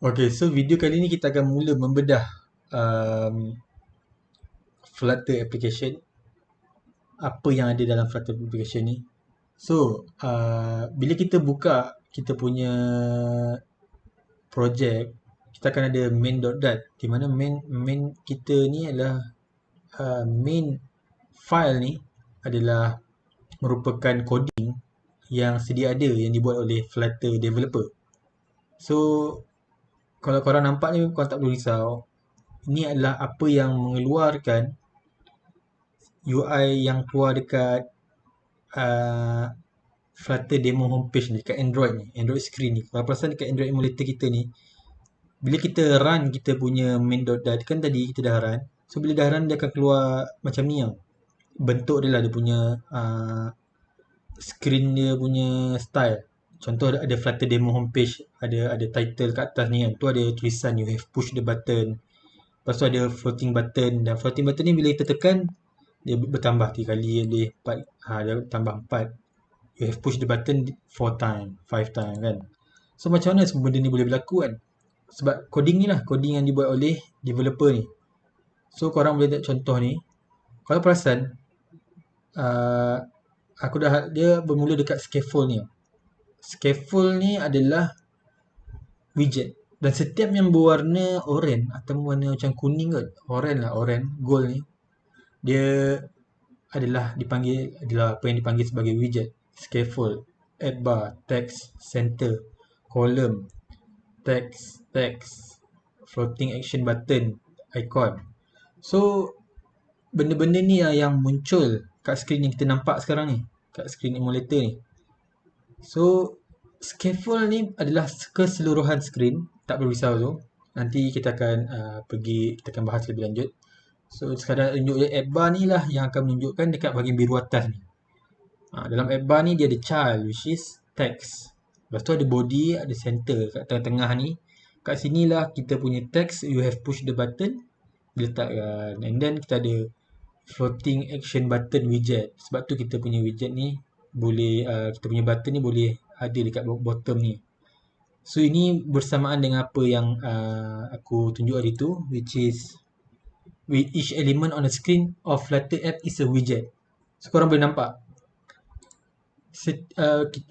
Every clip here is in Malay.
Okay, so video kali ni kita akan mula membedah um, Flutter application. Apa yang ada dalam Flutter application ni. So, bila kita buka kita punya projek, kita akan ada main.dat, di mana main kita ni adalah main file ni adalah merupakan coding yang sedia ada yang dibuat oleh Flutter developer. So, kalau korang nampak ni, korang tak perlu risau. Ini adalah apa yang mengeluarkan UI yang keluar dekat Flutter demo homepage ni, dekat Android ni, Android screen ni. Kalau perasan dekat Android emulator kita ni, bila kita run kita punya main.dat, kan tadi kita dah run. So bila dah run dia akan keluar macam ni tau. Bentuk dia lah, dia punya screen dia punya style. Contoh ada Flutter demo homepage, ada title kat atas ni kan. Tu ada tulisan you have push the button. Lepas tu ada floating button, dan floating button ni bila kita tekan dia bertambah 3 kali, dia 4, dia tambah 4. You have push the button 4 time, 5 time kan. So macam mana semua benda ni boleh berlaku kan? Sebab coding ni lah, coding yang dibuat oleh developer ni. So korang boleh tengok contoh ni. Kalau perasan, dia bermula dekat scaffold ni. Scaffold ni adalah widget. Dan setiap yang berwarna oranye atau warna macam kuning kot, oranye, gold ni, dia adalah apa yang dipanggil sebagai widget. Scaffold, add bar, text, center, column, text, floating action button, icon. So benda-benda ni yang muncul kat skrin yang kita nampak sekarang ni, kat skrin emulator ni. So scaffold ni adalah keseluruhan skrin, tak perlu risau tu. Nanti kita akan kita akan bahas lebih lanjut. So sekadar tunjuk je add bar ni lah yang akan menunjukkan dekat bahagian biru atas ni. Dalam add bar ni dia ada child, which is text. Lepas tu ada body, ada center kat tengah-tengah ni. Kat sini lah kita punya text, you have push the button, diletakkan. And then kita ada floating action button widget. Sebab tu kita punya widget ni boleh, kita punya button ni boleh ada dekat bottom ni. So ini bersamaan dengan apa yang aku tunjuk hari tu, which is with each element on the screen of Flutter app is a widget. So korang boleh nampak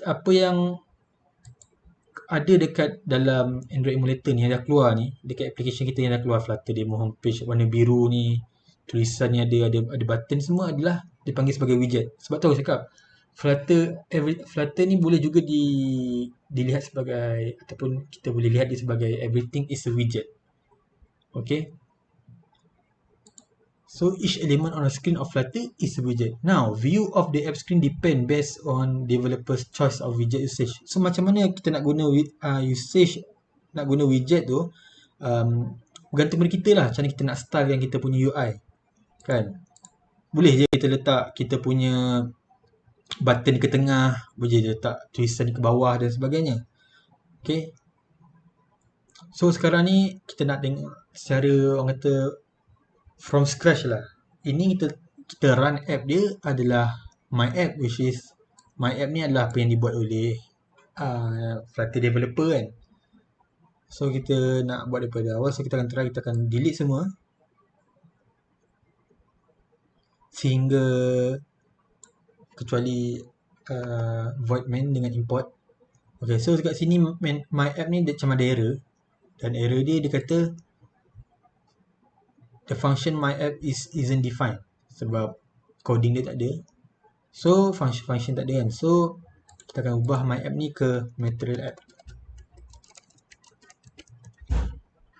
apa yang ada dekat dalam Android emulator ni yang dah keluar ni, dekat application kita yang dah keluar Flutter demo homepage warna biru ni, tulisan ni ada button, semua adalah dipanggil sebagai widget. Sebab tu aku cakap Flutter ni boleh juga dilihat sebagai, ataupun kita boleh lihat dia sebagai everything is a widget. Okay. So each element on the screen of Flutter is a widget. Now, view of the app screen depend based on developer's choice of widget usage. So macam mana kita nak guna nak guna widget tu, bergantung pada kita lah, macam mana kita nak style yang kita punya UI. Kan? Boleh je kita letak kita punya button ke tengah, boleh je letak tulisan ke bawah dan sebagainya. Okay. So sekarang ni kita nak tengok secara orang kata from scratch lah. Ini kita run app dia adalah my app, which is my app ni adalah apa yang dibuat oleh Flutter developer kan. So kita nak buat daripada awal, so kita akan delete semua sehingga kecuali void main dengan import. Okay, so dekat sini my app ni dia macam ada error, dan error dia kata the function my app isn't defined, sebab coding dia tak ada. So function tak ada kan. So kita akan ubah my app ni ke material app.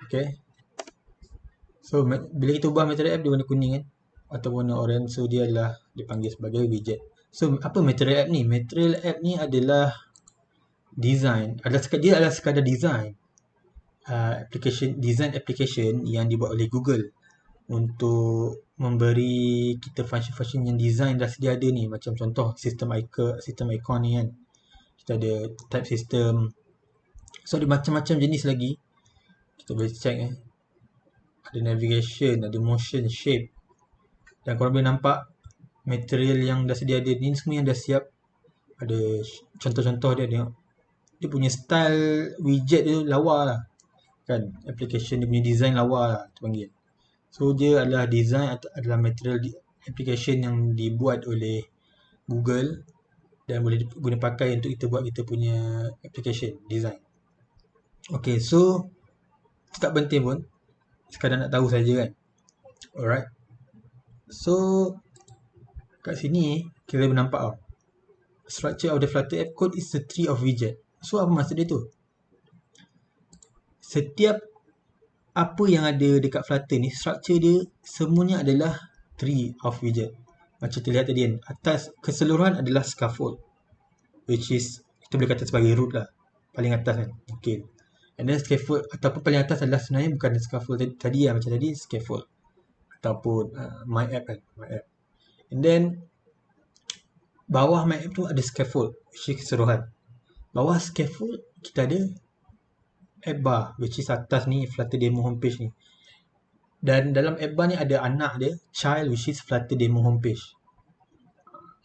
Okay. So bila kita ubah material app dia warna kuning kan, atau warna orange, so dia dipanggil sebagai widget. So apa material app ni? Material app ni adalah design, dia adalah sekadar design application yang dibuat oleh Google untuk memberi kita function-function yang design dah sedia ada ni. Macam contoh sistem icon ni kan, kita ada type system. So ada macam-macam jenis lagi, kita boleh check ada navigation, ada motion, shape. Dan korang boleh nampak material yang dah sedia ada ni semua yang dah siap. Ada contoh-contoh dia punya style widget dia lawa lah kan. Application dia punya design lawa lah kita panggil. So dia adalah design atau adalah material application yang dibuat oleh Google dan boleh guna pakai untuk kita buat kita punya application design. Okay, so tak penting pun, sekadar nak tahu saja kan. Alright. So kat sini kita boleh nampak tau, structure of the Flutter app code is a tree of widget. So apa maksud dia tu? Setiap apa yang ada dekat Flutter ni, structure dia semuanya adalah tree of widget. Macam terlihat tadi kan, atas keseluruhan adalah scaffold, which is kita boleh kata sebagai root lah, paling atas kan. Okay. And then scaffold ataupun paling atas adalah sebenarnya bukan scaffold tadi lah, macam tadi scaffold ataupun my app kan, my app. And then bawah my app tu ada scaffold, which is keseluruhan. Bawah scaffold kita ada app bar, which is atas ni Flutter demo homepage ni. Dan dalam app bar ni ada anak dia, child, which is Flutter demo homepage.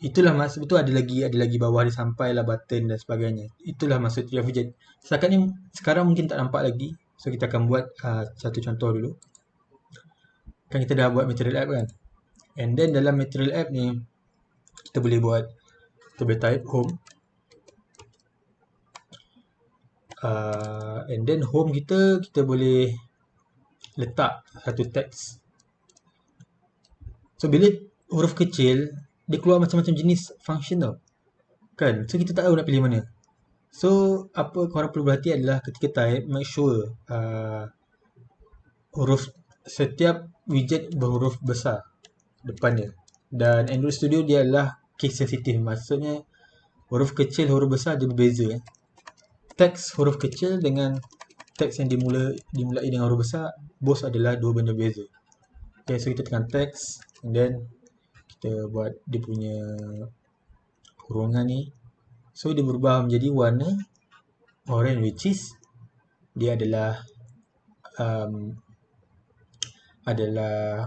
Itulah maksud, betul ada lagi bawah dia sampailah button dan sebagainya. Itulah maksud tree of widget. Setakat ni sekarang mungkin tak nampak lagi. So kita akan buat satu contoh dulu. Kan kita dah buat material app kan. And then dalam material app ni kita boleh buat, kita boleh type home. And then home kita boleh letak satu teks. So bila huruf kecil dia keluar macam-macam jenis function tau kan. So kita tak tahu nak pilih mana. So apa korang perlu berhati adalah ketika type, make sure huruf setiap widget berhuruf besar depan dia. Dan Android Studio dia adalah case sensitive, maksudnya huruf kecil huruf besar dia berbeza. Teks huruf kecil dengan teks yang dimulai dengan huruf besar, both adalah dua benda berbeza. Okay, so kita tekan teks and then kita buat dia punya kurungan ni. So dia berubah menjadi warna orange, which is dia adalah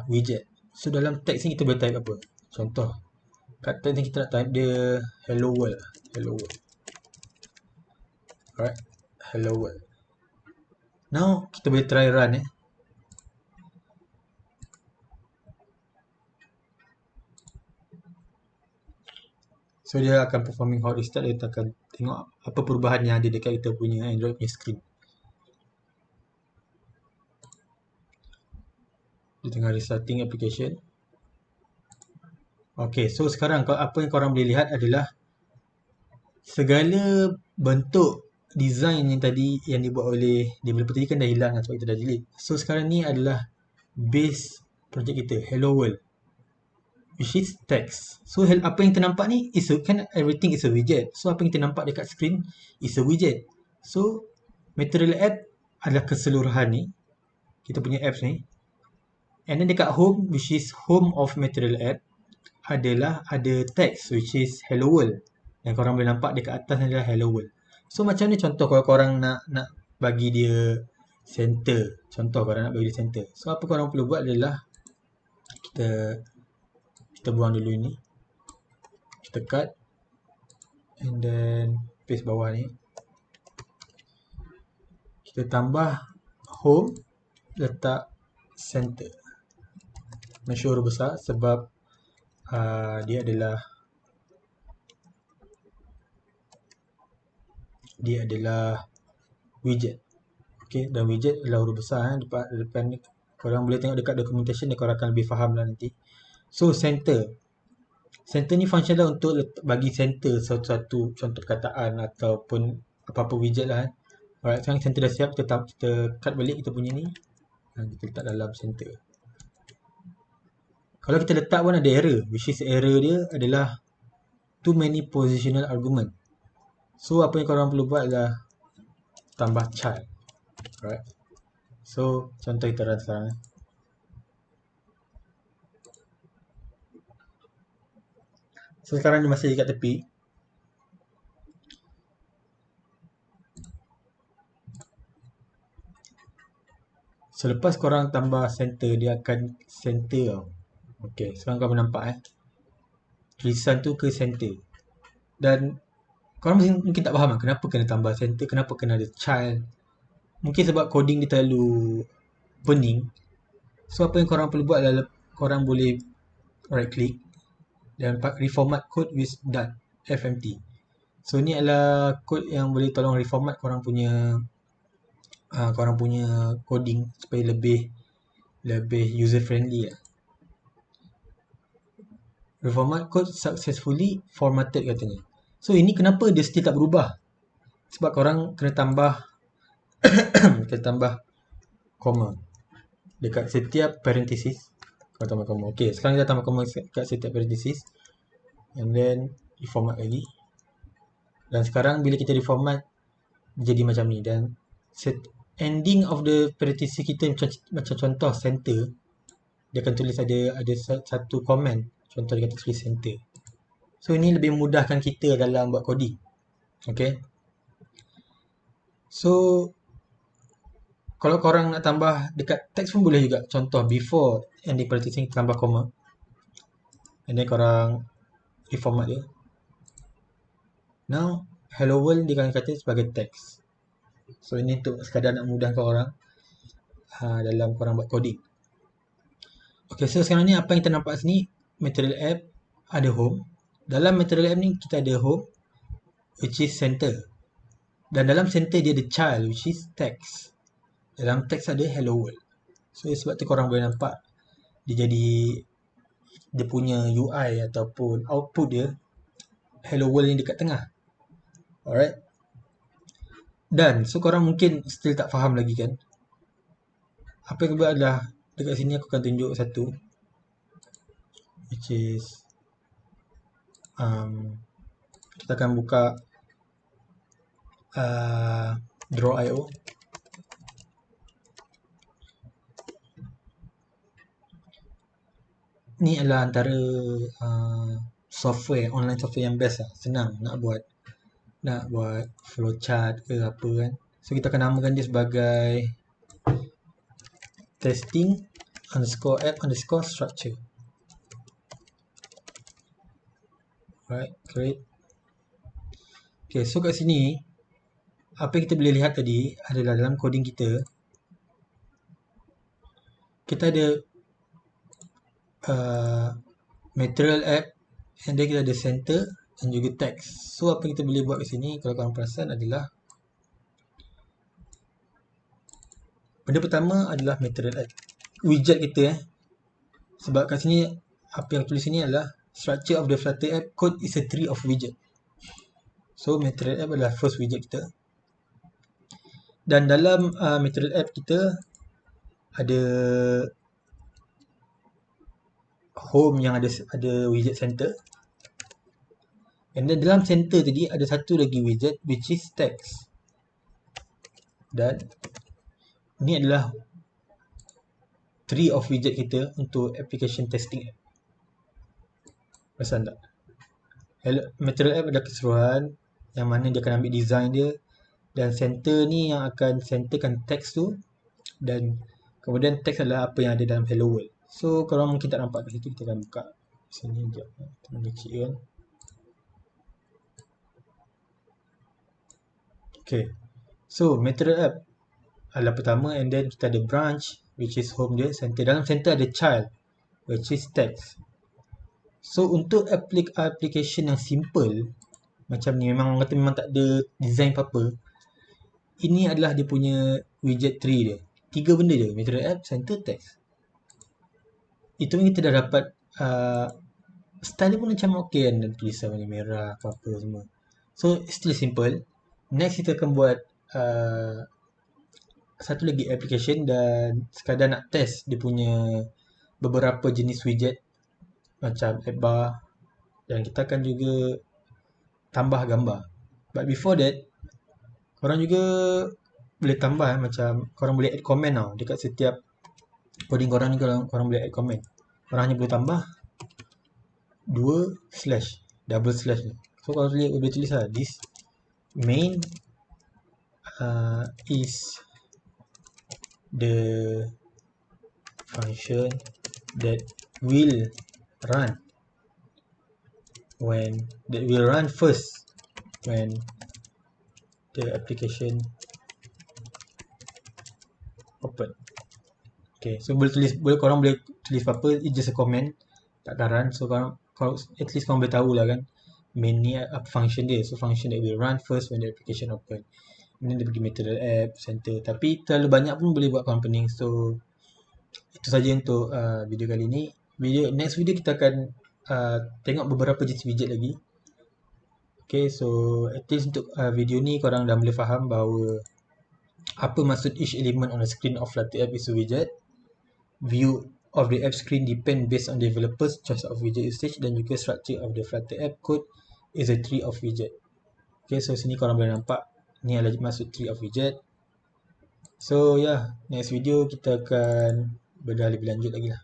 widget. So dalam teks ni kita boleh type apa? Contoh, kat teks ni kita nak type dia hello world. Hello world. Alright, hello world. Now kita boleh try run So dia akan performing hot restart, dia akan tengok apa perubahan yang ada dekat kita punya Android punya screen. Dia tengah restarting application. Okay, so sekarang apa yang korang boleh lihat adalah segala bentuk design yang tadi yang dibuat oleh developer tadi kan dah hilang sebab kita dah delete. So sekarang ni adalah base project kita, hello world, which is text. So apa yang ternampak ni kan everything is a widget. So apa yang ternampak dekat screen is a widget. So material app adalah keseluruhan ni, kita punya apps ni. And then dekat home, which is home of material app, adalah ada text which is hello world. Yang korang boleh nampak dekat atas adalah hello world. So macam ni contoh kalau korang nak bagi dia center. Contoh korang nak bagi dia center. So apa korang perlu buat adalah kita buang dulu ini, kita cut and then paste bawah ni, kita tambah home, letak center, make sure huruf besar sebab dia adalah widget. Okay, dan widget adalah huruf besar depan ni. Korang boleh tengok dekat documentation ni, korang akan lebih faham lah nanti. So center ni function lah untuk bagi center satu contoh perkataan ataupun apa-apa widget lah. Alright, sekarang center dah siap, kita cut balik kita punya ni dan kita letak dalam center. Kalau kita letak pun ada error, which is error dia adalah too many positional argument. So apa yang korang perlu buat adalah tambah child. Alright, so contoh kita run sekarang. So sekarang dia masih dekat tepi. So lepas korang tambah center, dia akan center tau. Okay, sekarang korang nampak tulisan tu ke center. Dan korang mungkin tak faham kenapa kena tambah center, kenapa kena ada child. Mungkin sebab coding dia terlalu pening. So apa yang korang perlu buat adalah korang boleh right click dan reformat code with .fmt. So ni adalah code yang boleh tolong reformat korang punya coding supaya lebih user friendly lah. Reformat code successfully formatted katanya. So ini kenapa dia still tak berubah? Sebab korang kena tambah comma dekat setiap parenthesis. Korang tambah comma. Okay, sekarang kita tambah comma dekat setiap parenthesis. And then reformat lagi. Dan sekarang bila kita reformat jadi macam ni. Dan ending of the parenthesis kita macam contoh center, dia akan tulis ada satu comment. Contoh dia kata tulis center. So ini lebih memudahkan kita dalam buat coding. Okay. So kalau korang nak tambah dekat teks pun boleh juga. Contoh before ending parenthesis tambah comma. And then korang reformat dia. Now hello world dia akan kata sebagai teks. So ini untuk sekadar nak mudahkan orang dalam korang buat coding. Okay, so sekarang ni apa yang kita nampak sini, material app ada home. Dalam material app ni kita ada home which is center. Dan dalam center dia ada child which is text. Dalam text ada hello world. So sebab tu korang boleh nampak dia punya UI ataupun output dia hello world ni dekat tengah. Alright. Dan so korang mungkin still tak faham lagi kan. Apa yang aku buat adalah dekat sini aku akan tunjuk satu which is kita akan buka Draw.io. Ni adalah antara software, online software yang best lah. Senang nak buat flowchart ke apa kan. So kita akan namakan dia sebagai testing_app_structure. Right, great. Okay, so kat sini apa yang kita boleh lihat tadi adalah dalam coding kita ada material app and then kita ada center dan juga text. So apa yang kita boleh buat kat sini kalau korang perasan adalah benda pertama adalah material app, widget kita sebab kat sini apa yang tulis sini adalah structure of the Flutter app code is a tree of widget. So material app adalah first widget kita. Dan dalam material app kita ada home yang ada widget center. And then dalam center tadi ada satu lagi widget which is text. Dan ini adalah tree of widget kita untuk application testing app. Perasan tak? Material app ada keseluruhan yang mana dia akan ambil design dia dan center ni yang akan centerkan text tu dan kemudian text adalah apa yang ada dalam hello world. So kalau mungkin tak nampak kat situ kita akan buka sini sekejap. Kita kecil kan. Okay. So material app adalah pertama and then kita ada branch which is home dia, center. Dalam center ada child which is text. So untuk application yang simple macam ni memang tak ada design apa-apa. Ini adalah dia punya widget tree dia. 3 benda je, material app, center, text. Itu pun kita dah dapat style dia pun macam okey kan, dan tulisan warna merah apa-apa semua. So still simple. Next kita akan buat satu lagi application dan sekadar nak test dia punya beberapa jenis widget macam app bar dan kita akan juga tambah gambar. But before that korang juga boleh tambah macam korang boleh add comment tau dekat setiap coding korang ni. Kalau korang boleh add comment, korang hanya boleh tambah 2 slash double slash ni. So korang boleh tulis lah this main is the function that will run first when the application open. Okay, so korang boleh tulis apa-apa, it's just a comment, tak karan. So at least korang boleh tahu lah kan main ni apa function dia. So function that will run first when the application open. And then dia pergi material app, center. Tapi terlalu banyak pun boleh buat korang pening. So itu saja untuk video kali ni. Next video kita akan tengok beberapa jenis widget lagi. Okay, so at least untuk video ni korang dah boleh faham bahawa apa maksud each element on the screen of Flutter app is a widget. View of the app screen depend based on developers choice of widget usage, dan juga structure of the Flutter app code is a tree of widget. Okay, so sini korang boleh nampak ni adalah maksud tree of widget. So yeah, next video kita akan bedah lebih lanjut lagi lah.